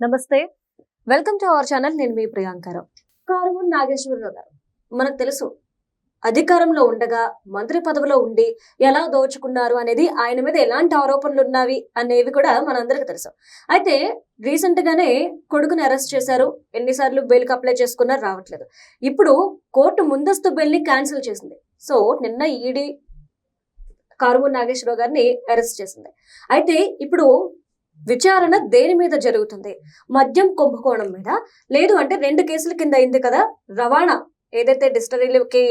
నమస్తే, welcome to our channel. నేను మీ ప్రియాంకరావు. కారుమూరి నాగేశ్వరరావు గారు మనకు తెలుసు, అధికారంలో ఉండగా మంత్రి పదవిలో ఉండి ఎలా దోచుకున్నారు అనేది, ఆయన మీద ఎలాంటి ఆరోపణలు ఉన్నవి అనేవి కూడా మనందరికి తెలుసు. అయితే రీసెంట్ గానే కొడుకుని అరెస్ట్ చేశారు. ఎన్నిసార్లు బెయిల్కి అప్లై చేసుకున్నారు, రావట్లేదు. ఇప్పుడు కోర్టు ముందస్తు బెయిల్ ని క్యాన్సిల్ చేసింది. సో నిన్న ఈడీ కారుమూరి నాగేశ్వరరావు గారిని అరెస్ట్ చేసింది. అయితే ఇప్పుడు విచారణ దేని మీద జరుగుతుంది? మద్యం కుంభకోణం మీద, లేదు అంటే 2 కేసుల కింద అయింది కదా. రవాణా, ఏదైతే డిస్టరీలకి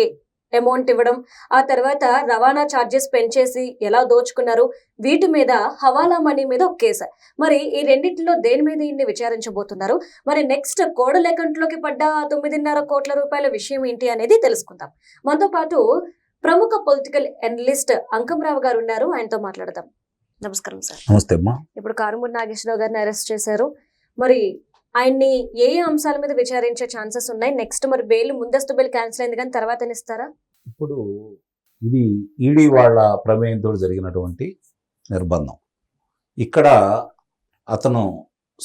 అమౌంట్ ఇవ్వడం, ఆ తర్వాత రవాణా ఛార్జెస్ పెంచేసి ఎలా దోచుకున్నారు, వీటి మీద, హవాలా మనీ మీద ఒక కేసు. మరి ఈ రెండింటిలో దేని మీద ఇన్ని విచారించబోతున్నారు? మరి నెక్స్ట్ కోడల అకౌంట్లోకి పడ్డ 9.5 కోట్ల రూపాయల విషయం ఏంటి అనేది తెలుసుకుందాం. మనతో పాటు ప్రముఖ పొలిటికల్ అనలిస్ట్ అంకంరావు గారు ఉన్నారు, ఆయనతో మాట్లాడదాం. నమస్కారం సార్. నమస్తే అమ్మా. ఇప్పుడు కారుమూరి నాగేశ్వరరావు గారిని అరెస్ట్ చేశారు. మరి ఆయన్ని ఏ అంశాల మీద విచారించే ఛాన్సెస్ ఉన్నాయి? నెక్స్ట్ మరి బెయిల్, ముందస్తు బెయిల్ క్యాన్సిల్ అయింది కానీ తర్వాత ఇస్తారా? ఇప్పుడు ఇది ఈడీ వాళ్ళ ప్రమేయంతో జరిగినటువంటి నిర్బంధం. ఇక్కడ అతను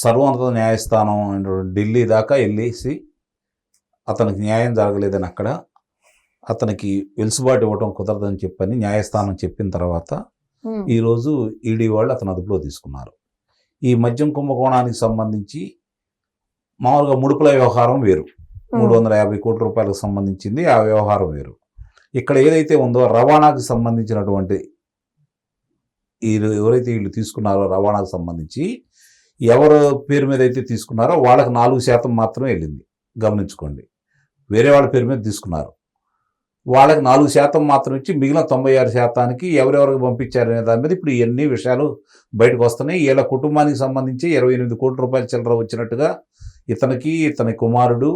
సర్వోన్నత న్యాయస్థానం ఢిల్లీ దాకా వెళ్ళేసి అతనికి న్యాయం జరగలేదని, అక్కడ అతనికి వెలుసుబాటు ఇవ్వడం కుదరదని చెప్పని న్యాయస్థానం చెప్పిన తర్వాత ఈరోజు ఈడీ వాళ్ళు అతను అదుపులో తీసుకున్నారు. ఈ మద్యం కుంభకోణానికి సంబంధించి మామూలుగా ముడుపుల వ్యవహారం వేరు, 350 కోట్ల రూపాయలకు సంబంధించింది ఆ వ్యవహారం వేరు. ఇక్కడ ఏదైతే ఉందో రవాణాకు సంబంధించినటువంటి ఎవరైతే వీళ్ళు తీసుకున్నారో, రవాణాకు సంబంధించి ఎవరు పేరు మీద అయితే తీసుకున్నారో వాళ్ళకి 4% మాత్రమే వెళ్ళింది. గమనించుకోండి, వేరే వాళ్ళ పేరు మీద తీసుకున్నారు, వాళ్ళకి 4% మాత్రం ఇచ్చి మిగిలిన 96%కి ఎవరెవరికి పంపించారనే దాని మీద ఇప్పుడు ఇవన్నీ విషయాలు బయటకు వస్తున్నాయి. వీళ్ళ కుటుంబానికి సంబంధించి 28 కోట్ల రూపాయల చిల్లర వచ్చినట్టుగా ఇతనికి, ఇతని కుమారుడు,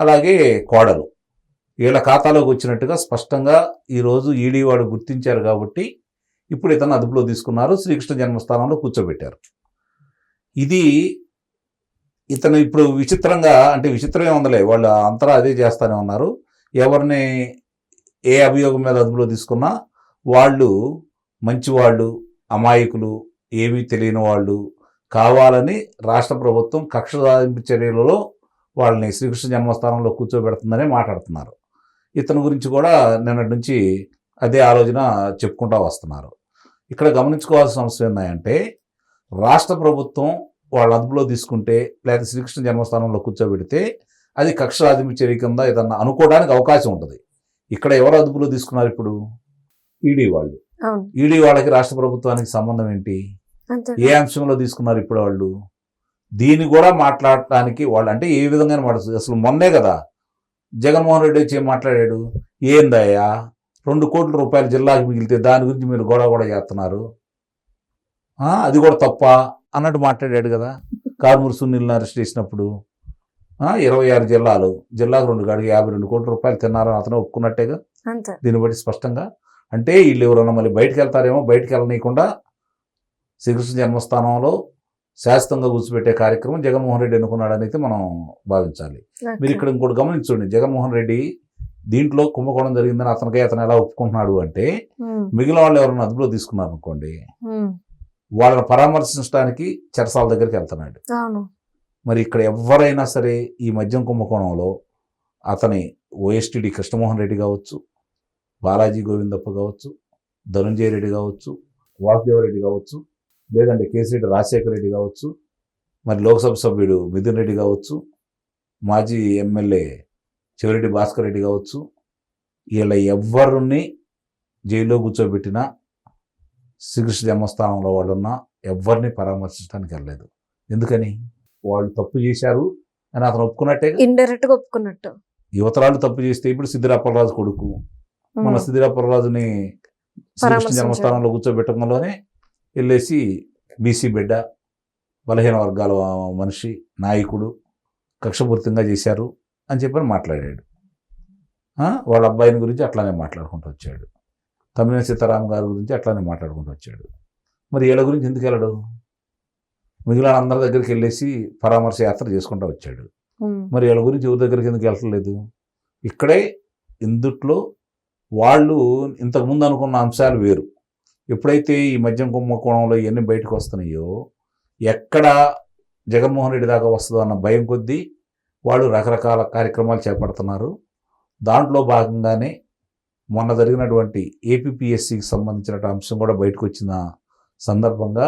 అలాగే కోడలు వీళ్ళ ఖాతాలోకి వచ్చినట్టుగా స్పష్టంగా ఈరోజు ఈడీ వాడు గుర్తించారు. కాబట్టి ఇప్పుడు ఇతను అదుపులో తీసుకున్నారు, శ్రీకృష్ణ జన్మస్థానంలో కూర్చోబెట్టారు. ఇది ఇతను ఇప్పుడు విచిత్రంగా, అంటే విచిత్రమే ఉందలే, వాళ్ళు అంతరా అదే చేస్తూనే ఉన్నారు. ఎవరిని ఏ అభియోగం మీద అదుపులో తీసుకున్నా వాళ్ళు మంచివాళ్ళు, అమాయకులు, ఏమీ తెలియని వాళ్ళు, కావాలని రాష్ట్ర ప్రభుత్వం కక్ష సాధింపు చర్యలలో వాళ్ళని శ్రీకృష్ణ జన్మస్థానంలో కూర్చోబెడుతుందనే మాట్లాడుతున్నారు. ఇతని గురించి కూడా నిన్నటి నుంచి అదే ఆలోచన చెప్పుకుంటూ వస్తున్నారు. ఇక్కడ గమనించుకోవాల్సిన అవసరం ఏంటంటే, రాష్ట్ర ప్రభుత్వం వాళ్ళ అదుపులో తీసుకుంటే లేదా శ్రీకృష్ణ జన్మస్థానంలో కూర్చోబెడితే అది కక్ష సాధింపు చర్య కింద ఏదన్నా అనుకోవడానికి అవకాశం ఉంటుంది. ఇక్కడ ఎవరు అదుపులో తీసుకున్నారు? ఇప్పుడు ఈడీ వాళ్ళు. ఈడీ వాళ్ళకి రాష్ట్ర ప్రభుత్వానికి సంబంధం ఏంటి? ఏ అంశంలో తీసుకున్నారు ఇప్పుడు వాళ్ళు? దీన్ని కూడా మాట్లాడటానికి వాళ్ళు అంటే ఏ విధంగా మాట్లాడుతుంది? అసలు మొన్నే కదా జగన్మోహన్ రెడ్డి వచ్చి ఏం మాట్లాడాడు? ఏందయ్యా 2 కోట్ల రూపాయలు జిల్లాకి మిగిలితే దాని గురించి మీరు గొడవ చేస్తున్నారు, అది కూడా తప్ప అన్నట్టు మాట్లాడాడు కదా. కారుమూరి సునీల్ని అరెస్ట్ చేసినప్పుడు 26 జిల్లాలు, జిల్లాకు 2 కాడికి 52 కోట్ల రూపాయలు తిన్నారని అతను ఒప్పుకున్నట్టేగా. దీన్ని బట్టి స్పష్టంగా అంటే వీళ్ళు ఎవరన్నా మళ్ళీ బయటకు వెళ్తారేమో, బయటకు వెళ్ళనీయకుండా శ్రీకృష్ణ జన్మస్థానంలో శాశ్వతంగా కూర్చోబెట్టే కార్యక్రమం జగన్మోహన్ రెడ్డి అనుకున్నాడని అయితే మనం భావించాలి. మీరు ఇక్కడ ఇంకోటి గమనించండి, జగన్మోహన్ రెడ్డి దీంట్లో కుంభకోణం జరిగిందని అతను ఎలా ఒప్పుకుంటున్నాడు అంటే, మిగిలిన వాళ్ళు ఎవరైనా అదుపులో తీసుకున్నారు అనుకోండి, వాళ్ళని పరామర్శించడానికి చెరసాల దగ్గరికి వెళ్తున్నాడు. మరి ఇక్కడ ఎవరైనా సరే ఈ మద్యం కుంభకోణంలో అతని ఓఎస్టీడీ కృష్ణమోహన్ రెడ్డి కావచ్చు, బాలాజీ గోవిందప్ప కావచ్చు, ధనుంజయ రెడ్డి కావచ్చు, వాసుదేవరెడ్డి కావచ్చు, లేదంటే కేసిరెడ్డి రాజశేఖర రెడ్డి కావచ్చు, మరి లోక్సభ సభ్యుడు మిథున్ రెడ్డి కావచ్చు, మాజీ ఎమ్మెల్యే చెవిరెడ్డి భాస్కర్ రెడ్డి కావచ్చు, వీళ్ళ ఎవరిని జైల్లో కూర్చోబెట్టినా శ్రీకృష్ణ జన్మస్థానంలో వాళ్ళున్నా ఎవరిని పరామర్శించడానికి వెళ్ళలేదు. ఎందుకని? వాళ్ళు తప్పు చేశారు అని అతను ఒప్పుకున్నట్టే, ఇండైరెక్ట్ గా ఒప్పుకున్నట్టు. యువతరాలు తప్పు చేస్తే ఇప్పుడు సిద్ధిరాపర్రాజు కొడుకు, మన సిద్ధిరాపర్రాజుని శ్రీకృష్ణ జన్మస్థానంలో కూర్చోబెట్టడంలోనే వెళ్ళేసి బీసీ బిడ్డ, బలహీన వర్గాల మనిషి, నాయకుడు, కక్షపూరితంగా చేశారు అని చెప్పని మాట్లాడాడు. వాళ్ళ అబ్బాయిని గురించి అట్లానే మాట్లాడుకుంటూ వచ్చాడు, తమ్మినేని సీతారాం గారి గురించి అట్లానే మాట్లాడుకుంటూ వచ్చాడు. మరి వీళ్ళ గురించి ఎందుకు వెళ్ళడు? మిగిలిన అందరి దగ్గరికి వెళ్ళేసి పరామర్శ యాత్ర చేసుకుంటూ వచ్చాడు. మరి వీళ్ళ గురించి ఎవరి దగ్గరికి ఎందుకు వెళ్ళట్లేదు? ఇక్కడే ఇందుట్లో వాళ్ళు ఇంతకుముందు అనుకున్న అంశాలు వేరు. ఎప్పుడైతే ఈ మద్యం కుంభకోణంలో ఇవన్నీ బయటకు వస్తున్నాయో, ఎక్కడ జగన్మోహన్ రెడ్డి దాకా వస్తుందో అన్న భయం కొద్దీ వాళ్ళు రకరకాల కార్యక్రమాలు చేపడుతున్నారు. దాంట్లో భాగంగానే మొన్న జరిగినటువంటి ఏపీపీఎస్సికి సంబంధించిన అంశం కూడా బయటకు వచ్చిన సందర్భంగా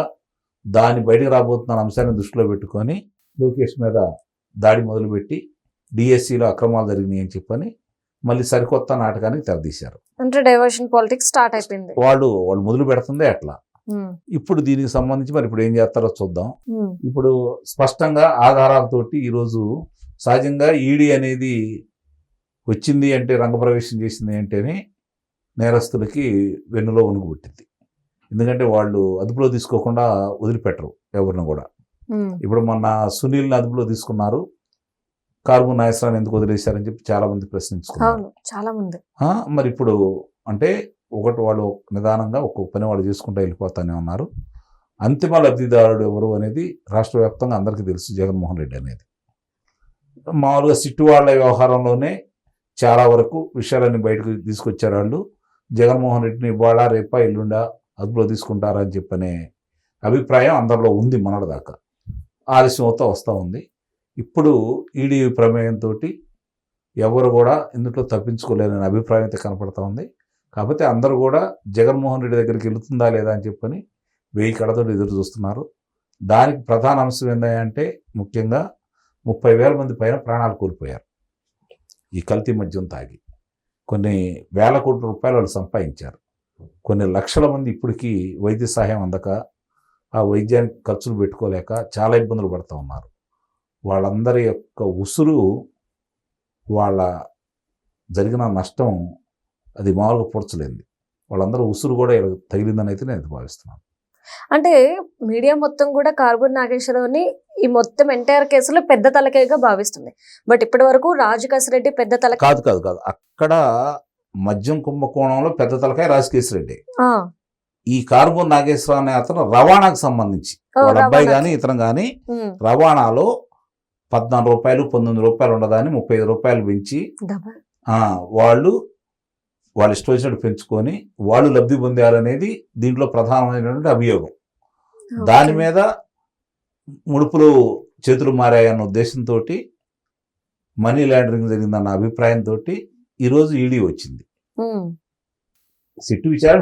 దాన్ని బయటకు రాబోతున్న అంశాన్ని దృష్టిలో పెట్టుకొని లోకేష్ మీద దాడి మొదలుపెట్టి డిఎస్సిలో అక్రమాలు జరిగినాయి అని చెప్పని మళ్ళీ సరికొత్త నాటకానికి తెరదీశారు. అంటే డైవర్షన్ పాలిటిక్స్ స్టార్ట్ అయిపోయింది. వాళ్ళు మొదలు పెడుతుందే అట్లా. ఇప్పుడు దీనికి సంబంధించి మరి ఇప్పుడు ఏం చేస్తారో చూద్దాం. ఇప్పుడు స్పష్టంగా ఆధారాలతోటి ఈరోజు సహజంగా ఈడీ అనేది వచ్చింది అంటే రంగప్రవేశం చేసింది అంటేనే నేరస్తులకి వెన్నులో వణుకు పుట్టింది. ఎందుకంటే వాళ్ళు అదుపులో తీసుకోకుండా వదిలిపెట్టరు ఎవరిని కూడా. ఇప్పుడు మొన్న సునీల్ని అదుపులో తీసుకున్నారు, కార్బన్ నాగేశ్వరరావుని ఎందుకు వదిలేశారని చెప్పి చాలా మంది ప్రశ్నించుకున్నారు. చాలా మంది మరి ఇప్పుడు అంటే ఒకటి వాళ్ళు నిదానంగా ఒక్కొక్క పని వాళ్ళు చేసుకుంటూ వెళ్ళిపోతానే ఉన్నారు. అంతిమ లబ్ధిదారుడు ఎవరు అనేది రాష్ట్ర వ్యాప్తంగా అందరికీ తెలుసు, జగన్మోహన్ రెడ్డి అనేది. మామూలుగా సిట్టు వాళ్ళ వ్యవహారంలోనే చాలా వరకు విషయాలన్నీ బయటకు తీసుకొచ్చారు వాళ్ళు. జగన్మోహన్ రెడ్డిని ఇవాళ రేపా ఎల్లుండా అదుపులో తీసుకుంటారని చెప్పనే అభిప్రాయం అందరిలో ఉంది. మొన్నటిదాకా ఆలస్యం అవుతా వస్తూ ఉంది. ఇప్పుడు ఈడీ ప్రమేయంతో ఎవరు కూడా ఇందులో తప్పించుకోలేని అభిప్రాయం అయితే కనపడతా ఉంది. కాకపోతే అందరూ కూడా జగన్మోహన్ రెడ్డి దగ్గరికి వెళుతుందా లేదా అని చెప్పని 1000 కళ్ళతో ఎదురు చూస్తున్నారు. దానికి ప్రధాన అంశం ఏంటంటే ముఖ్యంగా 30,000 మంది పైన ప్రాణాలు కోల్పోయారు ఈ కల్తీ మద్యం తాగి. కొన్ని వేల కోట్ల రూపాయలు వాళ్ళు సంపాదించారు. కొన్ని లక్షల మంది ఇప్పటికీ వైద్య సహాయం అందక ఆ వైద్యానికి ఖర్చులు పెట్టుకోలేక చాలా ఇబ్బందులు పడుతూ ఉన్నారు. వాళ్ళందరి యొక్క ఉసురు, వాళ్ళ జరిగిన నష్టం అది మామూలుగా పూడ్చలేంది. వాళ్ళందరూ ఉసురు కూడా తగిలిందని అయితే నేను భావిస్తున్నాను. అంటే మీడియా మొత్తం కూడా కార్బన్ నాగేశ్వరరావుని ఈ మొత్తం ఎంటైర్ కేసులో పెద్ద తలకాయగా భావిస్తుంది. బట్ ఇప్పటి వరకు రాజకేశ్ రెడ్డి పెద్ద తలకాయ కాదు. అక్కడ మద్యం కుంభకోణంలో పెద్ద తలకాయ రాజకేశ్ రెడ్డి. ఈ కార్బన్ నాగేశ్వరరావు అనే అతను రవాణాకు సంబంధించి వాళ్ళ అబ్బాయి కానీ ఇతను కానీ రవాణాలో 14 రూపాయలు 19 రూపాయలు ఉండదాన్ని 35 రూపాయలు పెంచి వాళ్ళు ఇష్టం వచ్చినట్టు పెంచుకొని వాళ్ళు లబ్ధి పొందారనేది దీంట్లో ప్రధానమైనటువంటి అభియోగం. దాని మీద ముడుపులు చేతులు మారాయన్న ఉద్దేశంతో మనీ లాండరింగ్ జరిగిందన్న అభిప్రాయంతో ఈరోజు ఈడీ వచ్చింది. సిట్టు విచారణ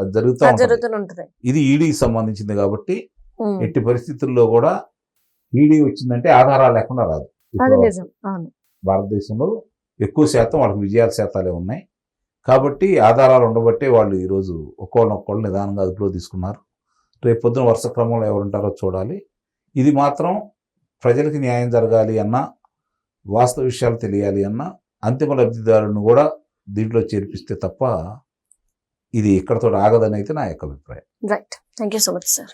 అది జరుగుతూ ఉంటుంది. ఇది ఈడీకి సంబంధించింది కాబట్టి ఎట్టి పరిస్థితుల్లో కూడా ఈడీ వచ్చిందంటే ఆధారాలు లేకుండా రాదు. భారతదేశంలో ఎక్కువ శాతం వాళ్ళకి విజయాల శాతాలే ఉన్నాయి కాబట్టి ఆధారాలు ఉండబట్టే వాళ్ళు ఈరోజు ఒక్కొక్కళ్ళు నిదానంగా అదుపులో తీసుకున్నారు. రేపు పొద్దున వరుస క్రమంలో ఎవరుంటారో చూడాలి. ఇది మాత్రం ప్రజలకి న్యాయం జరగాలి అన్నా, వాస్తవ విషయాలు తెలియాలి అన్నా అంతిమ లబ్ధిదారులను కూడా దీంట్లో చేర్పిస్తే తప్ప ఇది ఇక్కడతో ఆగదని అయితే నా యొక్క అభిప్రాయం. Right. Thank you so much sir.